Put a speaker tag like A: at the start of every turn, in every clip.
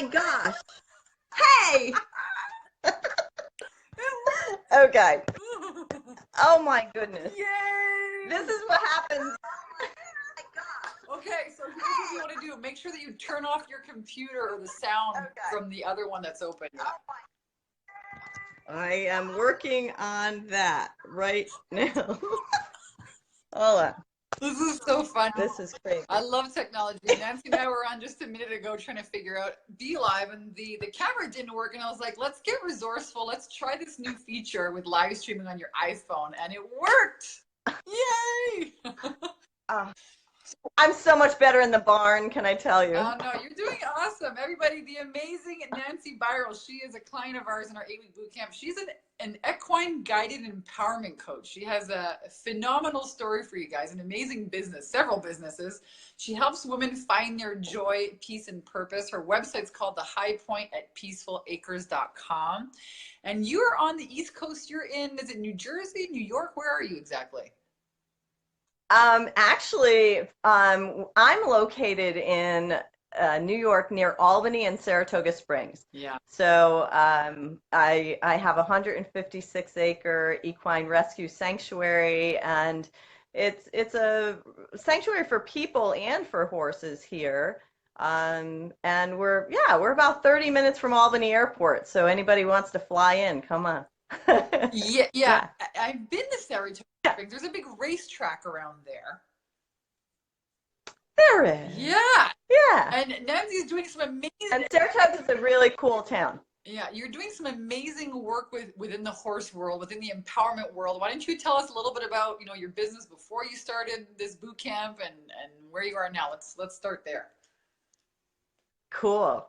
A: my gosh. Hey. Okay. Oh my goodness.
B: Yay!
A: This is what happens.
B: Okay, so here's what you want to do. Make sure that you turn off your computer or the sound from the other one that's open.
A: I am working on that right now. Hold on.
B: This is so fun.
A: This is crazy.
B: I love technology. Nancy and I were on just a minute ago trying to figure out Be Live, and the camera didn't work. And I was like, let's get resourceful. Let's try this new feature with live streaming on your iPhone. And it worked. Yay!
A: I'm so much better in the barn, can I tell you?
B: Oh, no, you're doing awesome. Everybody, the amazing Nancy Byral, she is a client of ours in our 8-week boot camp. She's an equine guided empowerment coach. She has a phenomenal story for you guys, an amazing business, several businesses. She helps women find their joy, peace, and purpose. Her website's called The High Point at peacefulacres.com. And you're on the East Coast. You're in, is it New Jersey, New York? Where are you exactly?
A: Actually, I'm located in New York near Albany and Saratoga Springs.
B: Yeah.
A: So I have a 156-acre equine rescue sanctuary, and it's a sanctuary for people and for horses here. And we're about 30 minutes from Albany Airport. So anybody wants to fly in, come on.
B: Yeah. I've been to Saratoga Springs. There's a big racetrack around there.
A: There is.
B: Yeah. And Nancy's doing some amazing.
A: And Saratoga is a really cool town.
B: Yeah, you're doing some amazing work within the horse world, within the empowerment world. Why don't you tell us a little bit about your business before you started this boot camp and where you are now? Let's start there.
A: Cool.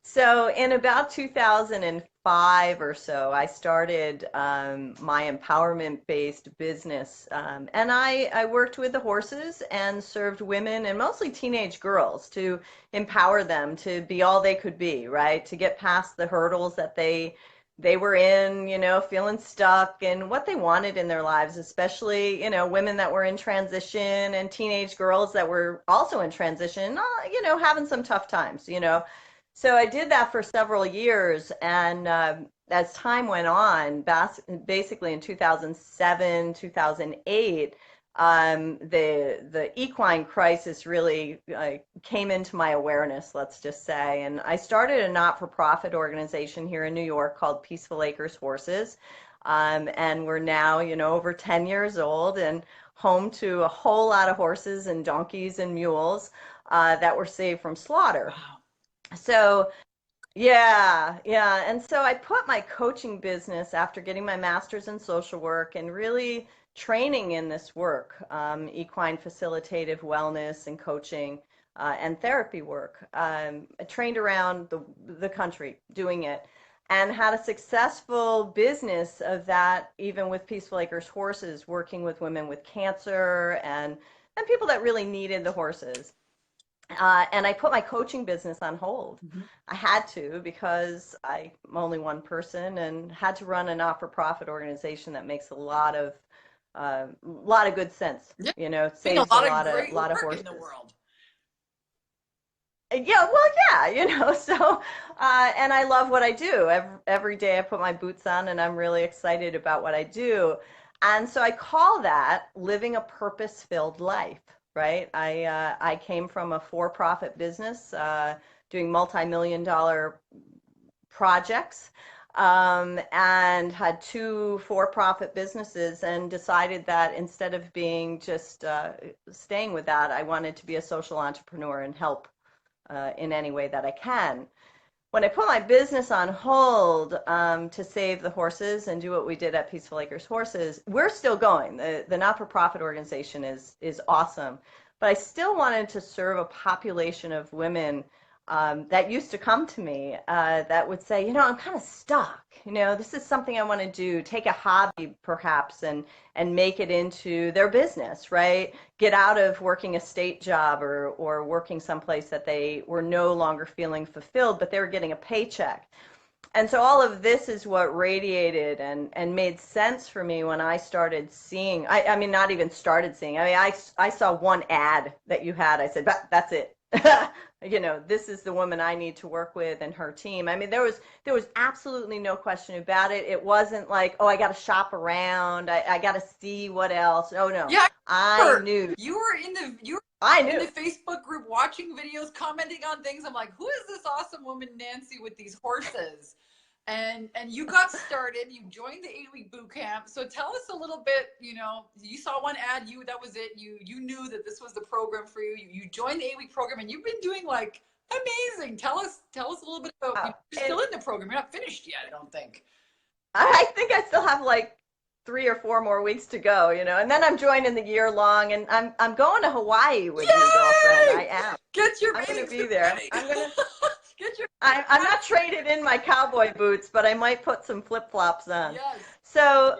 A: So in about 2005 or so, I started my empowerment-based business, and I worked with the horses and served women and mostly teenage girls to empower them to be all they could be, right? To get past the hurdles that they were in, feeling stuck and what they wanted in their lives, especially, women that were in transition and teenage girls that were also in transition, having some tough times. So I did that for several years, and as time went on, basically in 2007, 2008, the equine crisis really came into my awareness, let's just say. And I started a not-for-profit organization here in New York called Peaceful Acres Horses. And we're now, over 10 years old and home to a whole lot of horses and donkeys and mules that were saved from slaughter.
B: Wow.
A: So yeah. And so I put my coaching business after getting my master's in social work and really training in this work, equine facilitative wellness and coaching and therapy work. I trained around the country doing it and had a successful business of that, even with Peaceful Acres Horses, working with women with cancer and people that really needed the horses. And I put my coaching business on hold.
B: Mm-hmm.
A: I had to because I'm only one person and had to run a not-for-profit organization that makes a lot of good sense.
B: Yeah.
A: Saves a lot of horses
B: in the world.
A: Yeah, well, yeah, so, and I love what I do. Every day I put my boots on and I'm really excited about what I do. And so I call that living a purpose-filled life, right? I came from a for-profit business doing multi-million-dollar projects and had 2 for-profit businesses and decided that instead of being just staying with that, I wanted to be a social entrepreneur and help in any way that I can. When I put my business on hold to save the horses and do what we did at Peaceful Acres Horses, we're still going. The not-for-profit organization is awesome, but I still wanted to serve a population of women that used to come to me that would say, I'm kind of stuck. This is something I want to do. Take a hobby, perhaps, and make it into their business, right? Get out of working a state job or working someplace that they were no longer feeling fulfilled, but they were getting a paycheck. And so all of this is what radiated and made sense for me when I started seeing, I mean, not even started seeing. I mean, I saw one ad that you had. I said, that's it. this is the woman I need to work with and her team. I mean, there was absolutely no question about it. It wasn't like, oh, I got to shop around. I got to see what else. Oh no,
B: Yeah,
A: I knew.
B: you were
A: I
B: in
A: knew.
B: the Facebook group watching videos, commenting on things. I'm like, who is this awesome woman Nancy with these horses? And you got started. You joined the 8-week boot camp. So tell us a little bit. You saw one ad. That was it. You knew that this was the program for you. You joined the 8-week program, and you've been doing like amazing. Tell us a little bit about.
A: Uh,
B: You're
A: and
B: still in the program. You're not finished yet, I don't think.
A: I think I still have like 3 or 4 more weeks to go, and then I'm joining the year long, and I'm going to Hawaii with you, girlfriend. I
B: Yay!
A: am.
B: Get your
A: I'm going to
B: bathing
A: be
B: suit
A: there.
B: ready.
A: I'm going to.
B: Get your
A: I'm not traded in my cowboy boots, but I might put some flip flops on.
B: yes.
A: So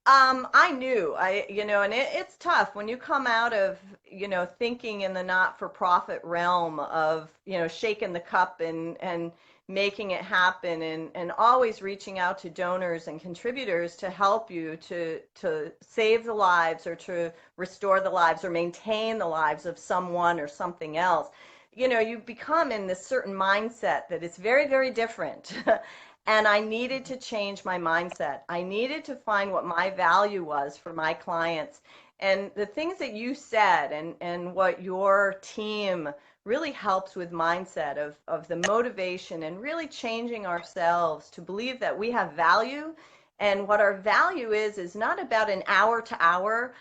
A: I knew and it's tough when you come out of, thinking in the not-for-profit realm of, shaking the cup and making it happen and always reaching out to donors and contributors to help you to save the lives or to restore the lives or maintain the lives of someone or something else. You become in this certain mindset that it's very, very different. And I needed to change my mindset. I needed to find what my value was for my clients. And the things that you said and what your team really helps with mindset of the motivation and really changing ourselves to believe that we have value. And what our value is not about an hour to hour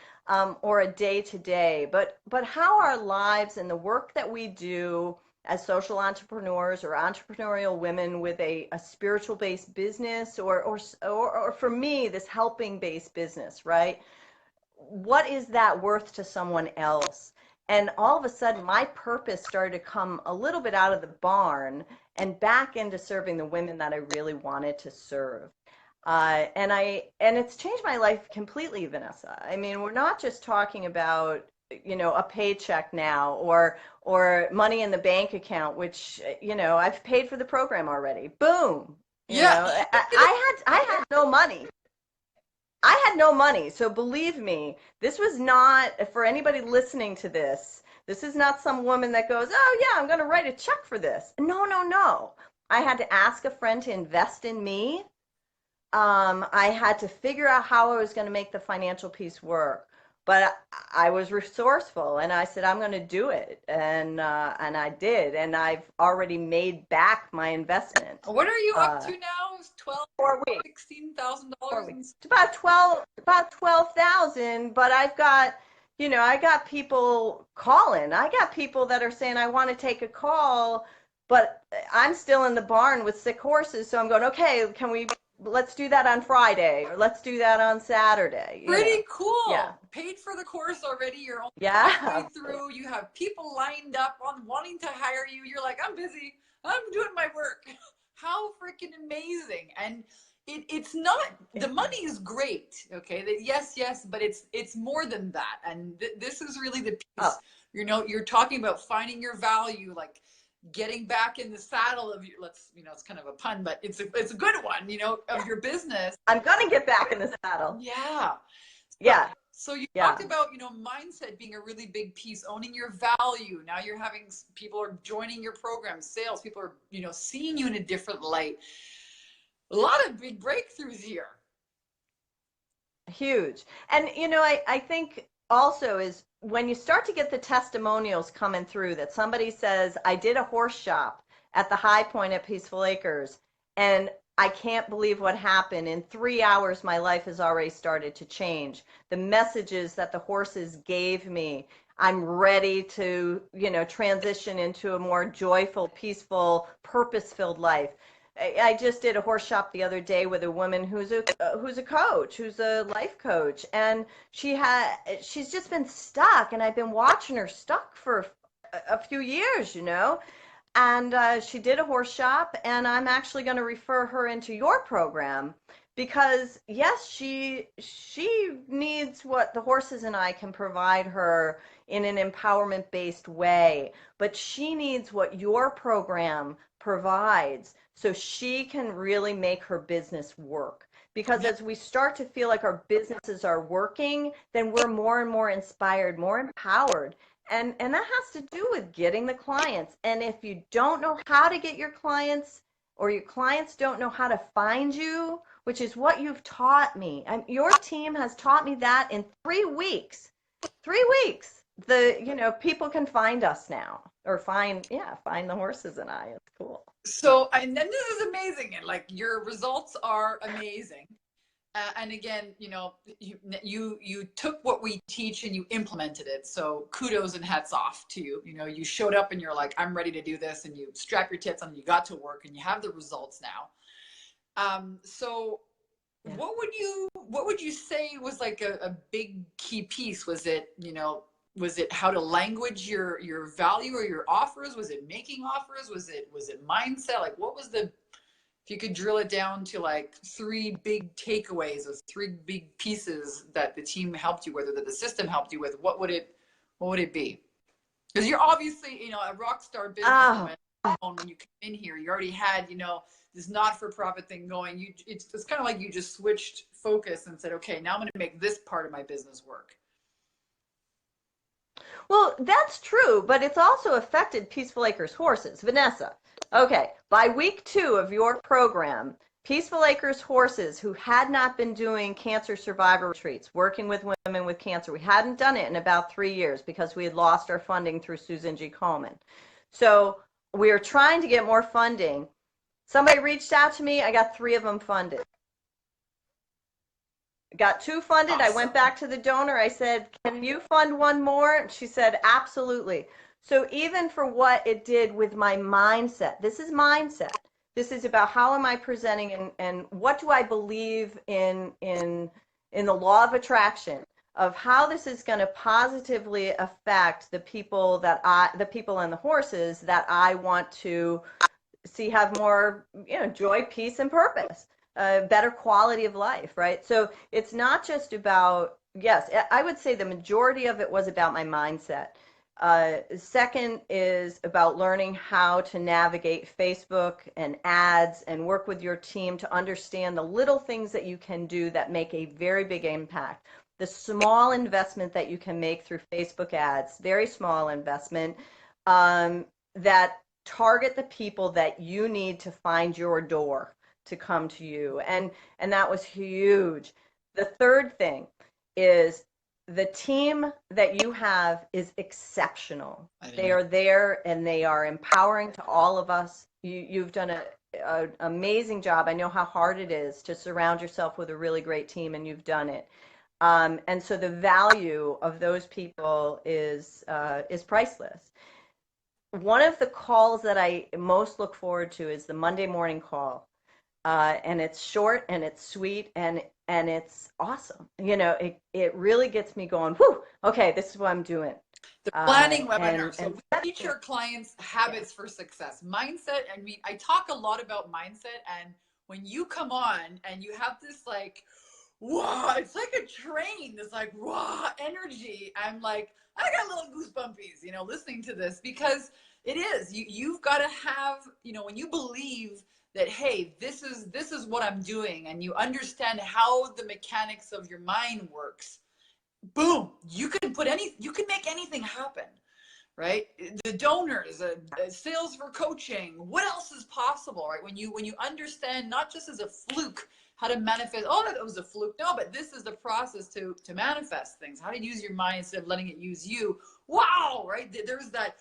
A: or a day to day, but how our lives and the work that we do as social entrepreneurs or entrepreneurial women with a spiritual based business or for me, this helping based business, right? What is that worth to someone else? And all of a sudden, my purpose started to come a little bit out of the barn and back into serving the women that I really wanted to serve. And it's changed my life completely, Vanessa. I mean, we're not just talking about a paycheck now or money in the bank account, which I've paid for the program already. Boom.
B: Yeah.
A: I had no money. I had no money. So believe me, this was not for anybody listening to this. This is not some woman that goes, "Oh yeah, I'm going to write a check for this." No, no, no. I had to ask a friend to invest in me. I had to figure out how I was going to make the financial piece work. But I was resourceful, and I said I'm going to do it, and I did, and I've already made back my investment.
B: What are you up
A: Uh,
B: to now? 12,
A: 4 weeks.
B: $16,000
A: 4 weeks.
B: and
A: It's about 12,000, but I got people calling. I got people that are saying I want to take a call, but I'm still in the barn with sick horses, so I'm going, okay, let's do that on Friday or let's do that on Saturday.
B: pretty
A: Yeah.
B: cool. Paid for the course already. You're only halfway
A: Yeah.
B: through. You have people lined up on wanting to hire you. You're like, I'm busy. I'm doing my work. How freaking amazing. And it's not, the money is great. Okay. Yes, yes, but it's more than that. And this is really the
A: Oh,
B: piece. You're talking about finding your value, like getting back in the saddle of your, it's kind of a pun, but it's a good one, of your business.
A: I'm gonna get back in the saddle.
B: Yeah. So,
A: Yeah.
B: so you
A: Yeah.
B: talked about, mindset being a really big piece, owning your value. Now you're having people are joining your program, sales, people are, seeing you in a different light. A lot of big breakthroughs here.
A: Huge. And I think also is when you start to get the testimonials coming through that somebody says, I did a horse shop at the High Point at Peaceful Acres, and I can't believe what happened. In 3 hours, my life has already started to change. The messages that the horses gave me, I'm ready to, transition into a more joyful, peaceful, purpose-filled life. I just did a horse shop the other day with a woman who's a coach, who's a life coach, and she's just been stuck, and I've been watching her stuck for a few years. And she did a horse shop, and I'm actually going to refer her into your program because yes, she needs what the horses and I can provide her in an empowerment based way, but she needs what your program provides so she can really make her business work. Because
B: Yeah.
A: as we start to feel like our businesses are working, then we're more and more inspired, more empowered, and that has to do with getting the clients. And if you don't know how to get your clients, or your clients don't know how to find you, which is what you've taught me, and your team has taught me that in 3 weeks. 3 weeks. People can find us now, or find the horses and I. It's cool.
B: So, and then this is amazing. And like, your results are amazing. And again, you took what we teach and you implemented it. So kudos and hats off to you. You showed up and you're like, I'm ready to do this, and you strap your tits on and you got to work and you have the results now. So
A: Yeah.
B: what would you say was like a big key piece? Was it, was it how to language your value or your offers? Was it making offers? Was it mindset? Like, what was if you could drill it down to like 3 big takeaways or 3 big pieces that the team helped you with, or that the system helped you with, what would it be? Because you're obviously, a rock star businesswoman. When you come in here, you already had, this not-for-profit thing going. It's kind of like you just switched focus and said, okay, now I'm going to make this part of my business work.
A: Well, that's true, but it's also affected Peaceful Acres horses. Vanessa, okay, by week 2 of your program, Peaceful Acres horses who had not been doing cancer survivor retreats, working with women with cancer, we hadn't done it in about 3 years because we had lost our funding through Susan G. Komen. So we were trying to get more funding. Somebody reached out to me. I got 3 of them funded. Got 2 funded.
B: Awesome.
A: I went back to the donor. I said, can you fund 1 more? She said, absolutely. So even for what it did with my mindset, this is mindset. This is about how am I presenting, and what do I believe in the law of attraction, of how this is going to positively affect the people and the horses that I want to see have more, joy, peace, and purpose. Better quality of life, right? So it's not just about, yes, I would say the majority of it was about my mindset. Second is about learning how to navigate Facebook and ads and work with your team to understand the little things that you can do that make a very big impact. The small investment that you can make through Facebook ads, very small investment, that target the people that you need to find your door to come to you. And that was huge. The third thing is the team that you have is exceptional. They are there and they are empowering to all of us. You've done an amazing job. I know how hard it is to surround yourself with a really great team, and you've done it. And so the value of those people is priceless. One of the calls that I most look forward to is the Monday morning call. And it's short and it's sweet and it's awesome. It really gets me going, whew, okay, this is what I'm doing.
B: The planning webinar. So we teach our clients habits for success. Mindset, I talk a lot about mindset, and when you come on and you have this like, wow, it's like a train, this like raw energy. I'm like, I got little goosebumpies, listening to this, because it is, you've got to have, when you believe that, hey, this is what I'm doing, and you understand how the mechanics of your mind works, boom, you can make anything happen, right? The donors, sales for coaching, what else is possible, right? When you understand, not just as a fluke how to manifest, oh, that was a fluke, no, but this is the process to manifest things, how to use your mind instead of letting it use you. Wow, right? There's that,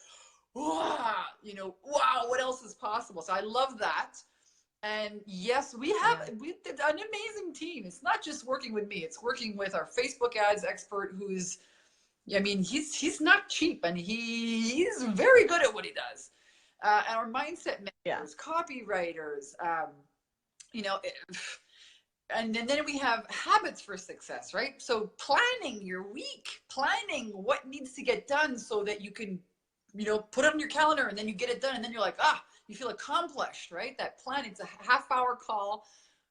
B: wow, wow, what else is possible? So I love that. And yes, we've an amazing team. It's not just working with me, it's working with our Facebook ads expert, who's, he's not cheap, and he's very good at what he does. And our mindset mentors, copywriters, and then we have habits for success, right? So planning your week, planning what needs to get done so that you can, put it on your calendar, and then you get it done, and then you're like, you feel accomplished, right? That plan, it's a half-hour call.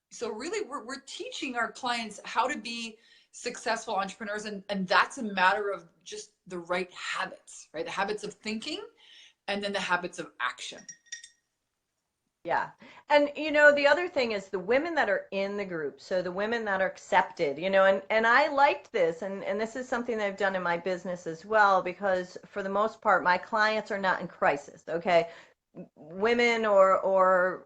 B: So really, we're teaching our clients how to be successful entrepreneurs, and that's a matter of just the right habits, right? The habits of thinking, and then the habits of action.
A: Yeah. And the other thing is the women that are in the group, so the women that are accepted, and I liked this, and this is something that I've done in my business as well, because for the most part, my clients are not in crisis, okay? Women or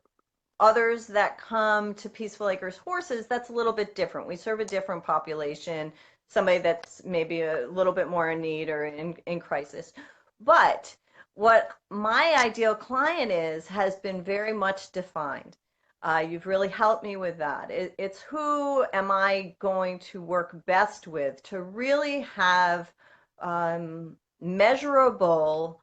A: others that come to Peaceful Acres Horses, that's a little bit different. We serve a different population, somebody that's maybe a little bit more in need or in crisis. But what my ideal client is has been very much defined. You've really helped me with that. It's who am I going to work best with to really have measurable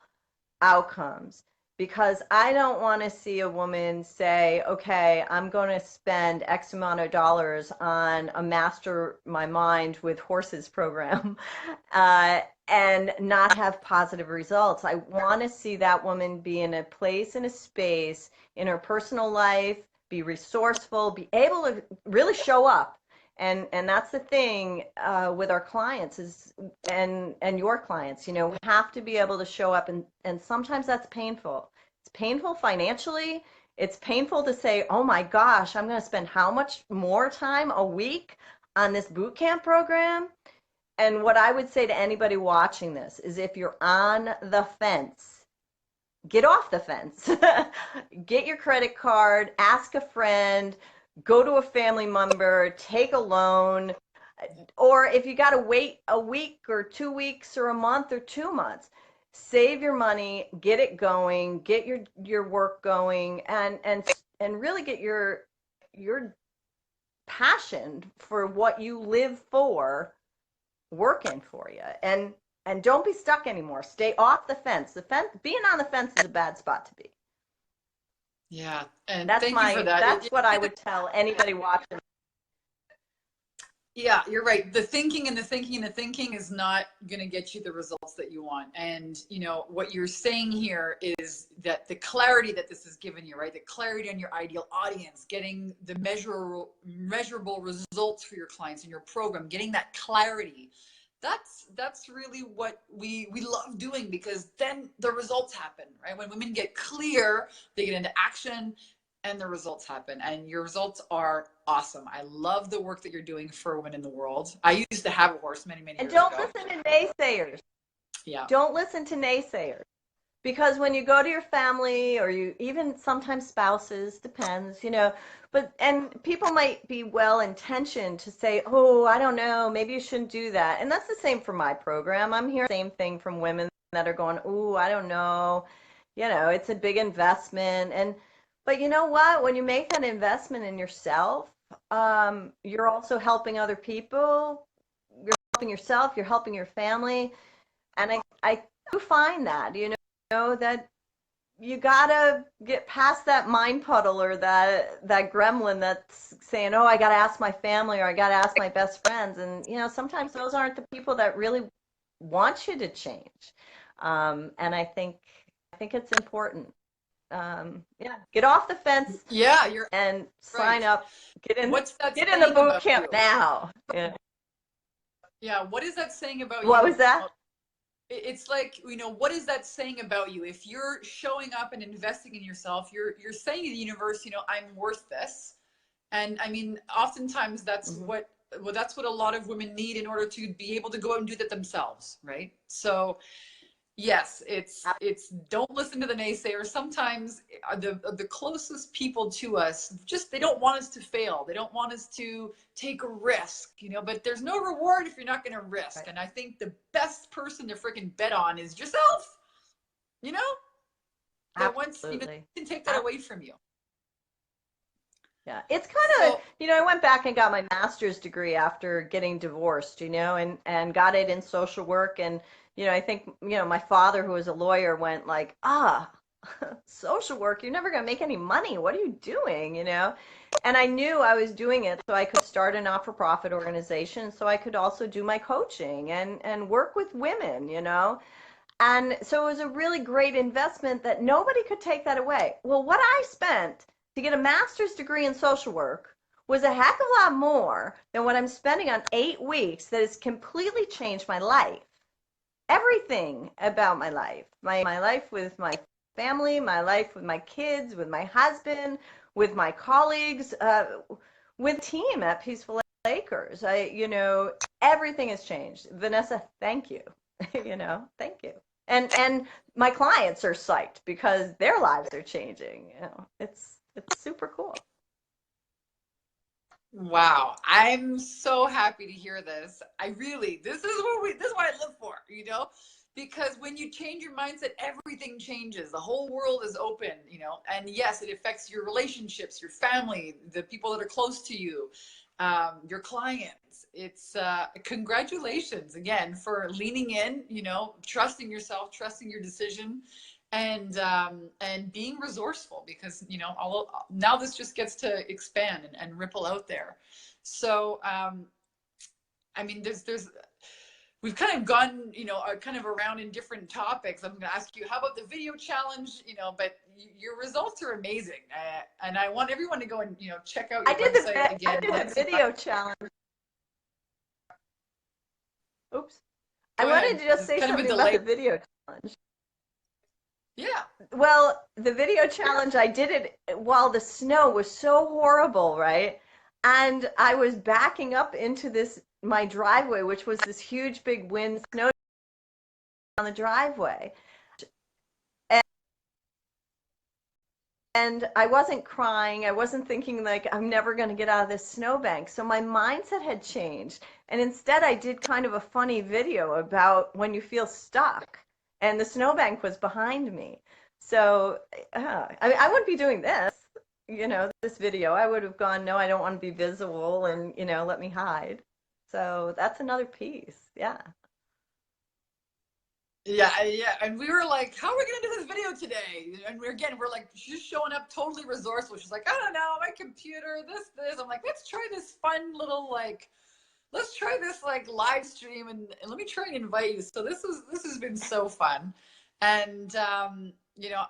A: outcomes, because I don't want to see a woman say, okay, I'm going to spend X amount of dollars on a master my mind with horses program and not have positive results. I want to see that woman be in a place, in a space, in her personal life, be resourceful, be able to really show up. And that's the thing with our clients is and your clients, we have to be able to show up, and sometimes that's painful. It's painful financially. It's painful to say, oh my gosh, I'm going to spend how much more time a week on this boot camp program? And what I would say to anybody watching this is, if you're on the fence, get off the fence. Get your credit card, ask a friend, go to a family member, take a loan, or if you got to wait a week or 2 weeks or a month or 2 months, save your money, get it going, get your work going, and really get your passion for what you live for working for you. And don't be stuck anymore. Stay off the fence. Being on the fence is a bad spot to be.
B: Yeah, and
A: That's
B: thank you for that.
A: that's what I would tell anybody watching.
B: Yeah, you're right. The thinking and the thinking and the thinking is not going to get you the results that you want. And, what you're saying here is that the clarity that this has given you, right? The clarity on your ideal audience, getting the measurable results for your clients in your program, getting that clarity. That's really what we love doing, because then the results happen, right? When women get clear, they get into action, and the results happen, and your results are awesome. I love the work that you're doing for women in the world. I used to have a horse many
A: And
B: years
A: don't
B: ago.
A: listen to naysayers.
B: Yeah.
A: Don't listen to naysayers. Because when you go to your family, or you even sometimes spouses, depends, and people might be well intentioned to say, oh, I don't know, maybe you shouldn't do that. And that's the same for my program. I'm hearing the same thing from women that are going, oh, I don't know, it's a big investment. But you know what? When you make that investment in yourself, you're also helping other people. You're helping yourself, you're helping your family. And I do find that, that you gotta get past that mind puddle, or that gremlin that's saying, oh, I gotta ask my family, or I gotta ask my best friends. And sometimes those aren't the people that really want you to change. And I think it's important. Yeah, get off the fence
B: Yeah, you're
A: and
B: right.
A: sign up.
B: What's that
A: Get in the
B: saying
A: boot
B: about
A: camp
B: you?
A: now. Yeah.
B: Yeah, what is that saying about
A: What
B: you?
A: was that?
B: It's like, what is that saying about you? If you're showing up and investing in yourself, you're saying to the universe, I'm worth this. And I mean, oftentimes
A: Mm-hmm.
B: that's what a lot of women need in order to be able to go out and do that themselves, right? So yes, it's don't listen to the naysayers. Sometimes the closest people to us, just they don't want us to fail. They don't want us to take a risk, but there's no reward if you're not going to risk.
A: Right.
B: And I think the best person to freaking bet on is yourself, you know? But once,
A: Absolutely.
B: they can take that away from you.
A: Yeah, it's kind of,
B: So,
A: I went back and got my master's degree after getting divorced, and got it in social work. And, I think, my father, who was a lawyer, went like, social work, you're never going to make any money. What are you doing, And I knew I was doing it so I could start a not-for-profit organization, so I could also do my coaching and work with women. And so it was a really great investment that nobody could take that away. Well, what I spent to get a master's degree in social work was a heck of a lot more than what I'm spending on 8 weeks that has completely changed my life. Everything about my life, my life with my family, my life with my kids, with my husband, with my colleagues, with team at Peaceful Acres. Everything has changed. Vanessa, thank you. Thank you. And my clients are psyched because their lives are changing. It's super cool.
B: Wow, I'm so happy to hear this. This is what I live for, because when you change your mindset, everything changes. The whole world is open, and yes, it affects your relationships, your family, the people that are close to you, your clients. It's congratulations again for leaning in, trusting yourself, trusting your decision, and being resourceful, because now this just gets to expand and ripple out there. So I mean, there's we've kind of gone kind of around in different topics. I'm going to ask you, how about the video challenge? But your results are amazing, and I want everyone to go and check out your website again.
A: I did the video challenge. Oops.
B: Go
A: I
B: ahead.
A: wanted to just say
B: kind of
A: something about the video challenge.
B: Yeah.
A: Well, the video challenge, I did it while the snow was so horrible, right? And I was backing up into my driveway, which was this huge big wind snow on the driveway. And I wasn't crying. I wasn't thinking like I'm never going to get out of this snowbank. So my mindset had changed. And instead I did kind of a funny video about when you feel stuck. And the snowbank was behind me. So I wouldn't be doing this, this video. I would have gone, no, I don't want to be visible, and, let me hide. So that's another piece. Yeah.
B: Yeah. And we were like, how are we going to do this video today? And we're like, she's showing up totally resourceful. She's like, I don't know, my computer, this. I'm like, let's try this fun little, let's try this live stream, and let me try and invite you. So this has been so fun. And,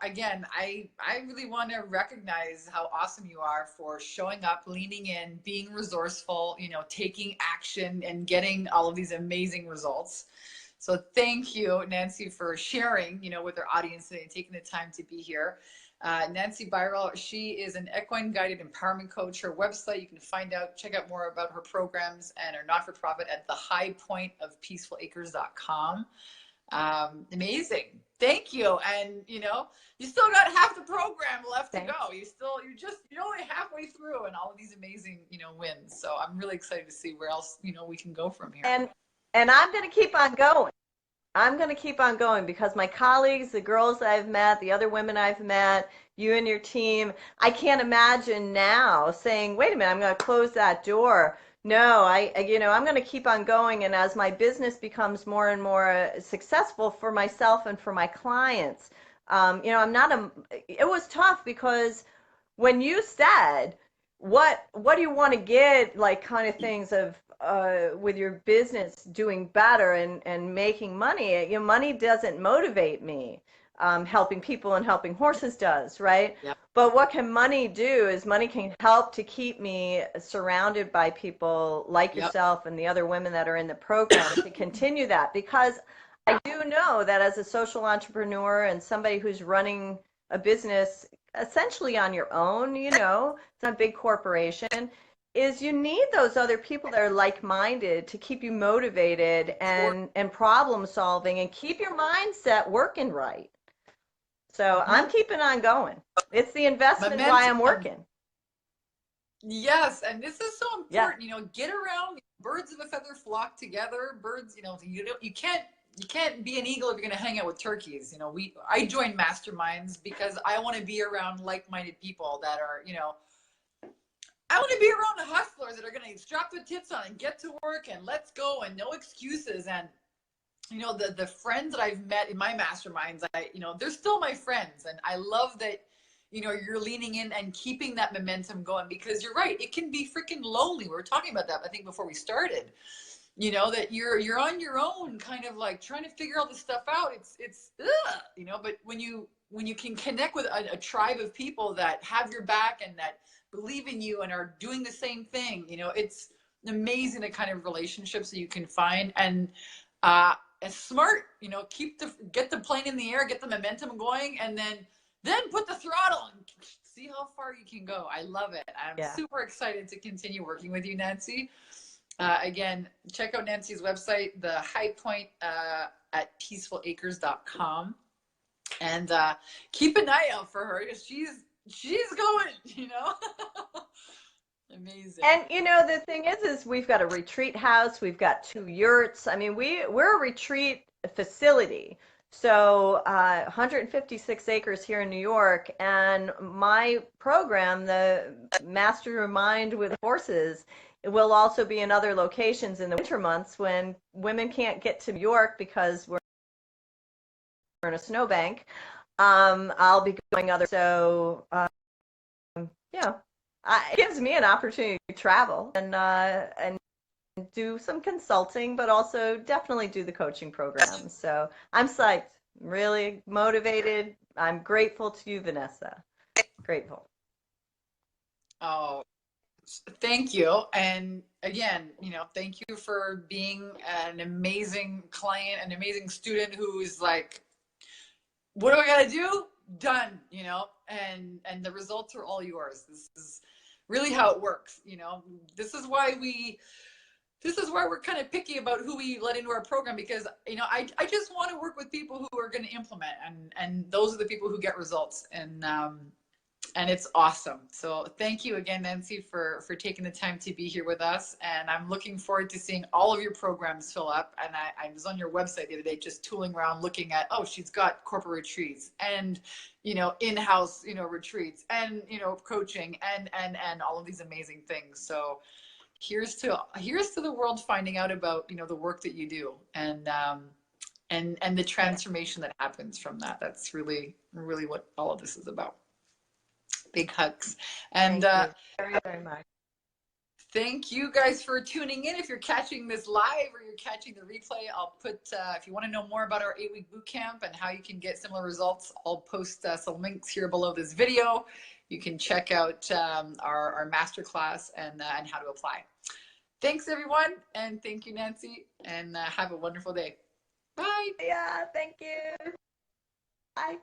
B: again, I really want to recognize how awesome you are for showing up, leaning in, being resourceful, taking action and getting all of these amazing results. So thank you, Nancy, for sharing, with our audience today and taking the time to be here. Nancy Byral, she is an equine guided empowerment coach. Her website, you can check out more about her programs and her not-for-profit at thehighpointofpeacefulacres.com. Amazing. Thank you. And you still got half the program left to go. You're only halfway through, and all of these amazing, wins. So I'm really excited to see where else, we can go from here.
A: And I'm going to keep on going. I'm going to keep on going because my colleagues, the girls I've met, the other women I've met, you and your team, I can't imagine now saying, wait a minute, I'm going to close that door. No, I'm going to keep on going. And as my business becomes more and more successful for myself and for my clients, it was tough because when you said, what do you want to get, kind of things of, with your business doing better and making money, money doesn't motivate me. Helping people and helping horses does, right?
B: Yep.
A: But what can money do is money can help to keep me surrounded by people like yourself and the other women that are in the program to continue that, because I do know that as a social entrepreneur and somebody who's running a business essentially on your own, it's not a big corporation, is you need those other people that are like-minded to keep you motivated and problem solving and keep your mindset working right. So I'm keeping on going. It's the investment why I'm working.
B: Yes, and this is so important. Get around. Birds of a feather flock together. Birds, you can't be an eagle if you're going to hang out with turkeys. I joined Masterminds because I want to be around like-minded people that are, I want to be around the hustlers that are going to strap their tits on and get to work and let's go and no excuses. And, the friends that I've met in my masterminds, they're still my friends. And I love that, you're leaning in and keeping that momentum going, because you're right. It can be freaking lonely. We were talking about that, I think, before we started, that you're on your own, kind of trying to figure all this stuff out. It's but when you can connect with a tribe of people that have your back and that believe in you and are doing the same thing, it's amazing the kind of relationships that you can find. And smart, get the plane in the air, get the momentum going, and then then put the throttle and see how far you can go. I love it. I'm
A: Yeah.
B: super excited to continue working with you, Nancy. Again, check out Nancy's website, the high point at peacefulacres.com, and keep an eye out for her because she's going, you know. Amazing.
A: And the thing is we've got a retreat house, we've got 2 yurts. I mean, we're a retreat facility. So 156 acres here in New York, and my program, the Mastermind with Horses, it will also be in other locations in the winter months when women can't get to New York because we're in a snowbank. I'll be going other. So yeah, it gives me an opportunity to travel and do some consulting, but also definitely do the coaching program. So I'm psyched, really motivated. I'm grateful to you, Vanessa. Grateful.
B: Oh, thank you. And again, thank you for being an amazing client, an amazing student who's like, what do I got to do? Done, and the results are all yours. This is really how it works. This is why we're kind of picky about who we let into our program, because I just want to work with people who are going to implement, and those are the people who get results, and it's awesome. So thank you again, Nancy, for taking the time to be here with us. And I'm looking forward to seeing all of your programs fill up. And I was on your website the other day, just tooling around, looking at, oh, she's got corporate retreats and, in-house, retreats and, coaching and all of these amazing things. So here's to the world finding out about, the work that you do, and the transformation that happens from that. That's really, really what all of this is about. Big hugs. And
A: thank you very, very much.
B: Thank you guys for tuning in. If you're catching this live or you're catching the replay, I'll put, if you want to know more about our 8-week boot camp and how you can get similar results, I'll post some links here below this video. You can check out our masterclass and how to apply. Thanks, everyone. And thank you, Nancy. And have a wonderful day. Bye.
A: Yeah, thank you. Bye.